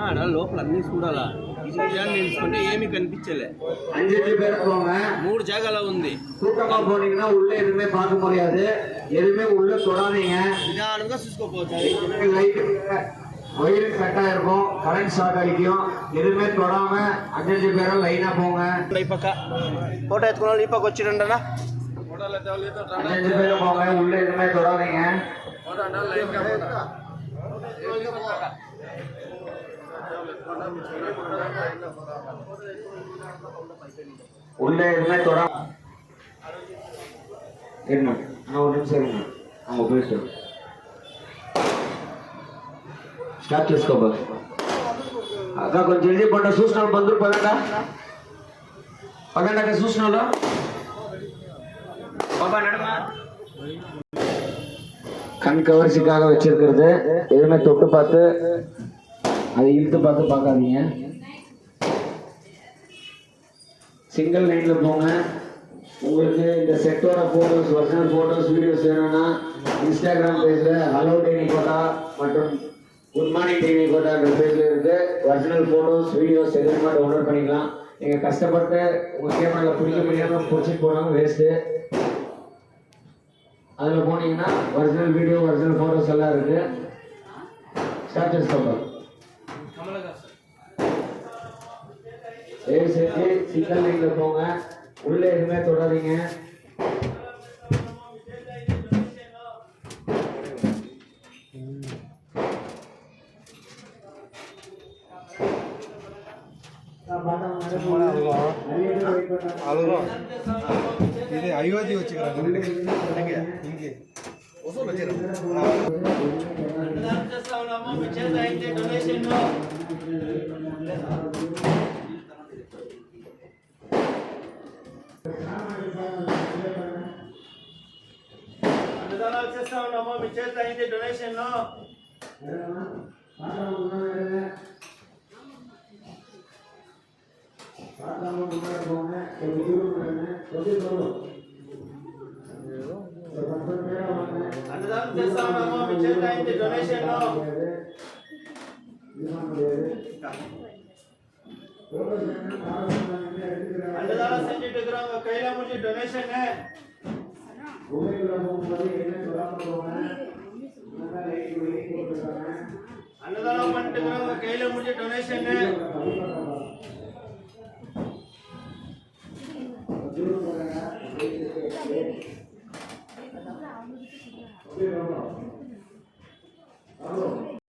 ఆడ లోపల అన్ని చూడాలా నిలుచుకుంటే ఏమీ కనిపించలే. 5 பேர் போங்க. 3 ஜாகல ఉంది. கூட்டமா போனீங்கன்னா உள்ள எதுவுமே பார்க்க முடியாது. எதுவுமே உள்ள தொடாதீங்க. நிதானமா சுஸ்கோ போச்சு. லைட் வயிறு கட்டா இருக்கும், கரண்ட் ஷாக் அடிக்கும். எதுவுமே தொடாம 5 பேரும் லைனா போங்க. ఈ పక్క ఫోటో ఎత్తుకున్న ఈ పక్క వచ్చిరండనా. 5 பேரும் போங்க. உள்ள எதுவுமே தொடாதீங்க. உள்ள எதுவுமே தொடாம என்ன ஒரு நிமிஷம் இருங்க. அவங்க போயிட்டு स्टार्ट చేసుకో బస్ అక్క కొంచెం జల్దీ పంట చూస్తున్నాడు బంధువులు పదండి చూస్తున్నాడు பாப்பா நடமா கண் கவர்ச்சிக்காக வச்சிருக்கிறது. எதுவுமே தொட்டு பார்த்து அதை இழுத்து பார்த்து பார்க்காதீங்க. சிங்கிள் லைன்ல போங்க. உங்களுக்கு இந்த செட்டோட போட்டோஸ், ஒரிஜினல் போட்டோஸ், வீடியோஸ் வேணும்னா இன்ஸ்டாகிராம் பேஜ்ல ஹலோ டெனிகோட்டா மற்றும் குட் மார்னிங் டெனிகோட்டா என்ற பேஜ்ல இருக்கு. ஒரிஜினல் போட்டோஸ், வீடியோஸ் எதுவுமே டவுன்லோட் பண்ணிக்கலாம். நீங்க கஷ்டப்பட்டு உங்க கேமரால பிடிக்க முடியாம பிடிச்சிட்டு போனாலும் வேஸ்ட்டு. அதில் போனீங்கன்னா ஒரிஜினல் வீடியோ, ஒரிஜினல் ஃபோட்டோஸ் எல்லாம் இருக்கு. ஸ்டார்டர்ஸ் கம்பர் தயவு செஞ்சு சிங்கிள் லைன்ல போங்க. உள்ள எதுவுமே தொடாதீங்க. இது அயோத்தி வச்சுக்கிறாங்க இங்கே చేస్తా ఉన్నాము. మీ చేత అయింది డొనేషన్. అన్నదానం చేస్తా ఉన్నాము. మీ చేత అయింది డొనేషన్. అన్నదానం செஞ்சிட்டு இருக்கிறவங்க கையில முடிஞ்சு டொனேஷன். அன்னதானம் பண்ணிட்டு இருக்கிறவங்க கையில முடிஞ்சு டொனேஷன்.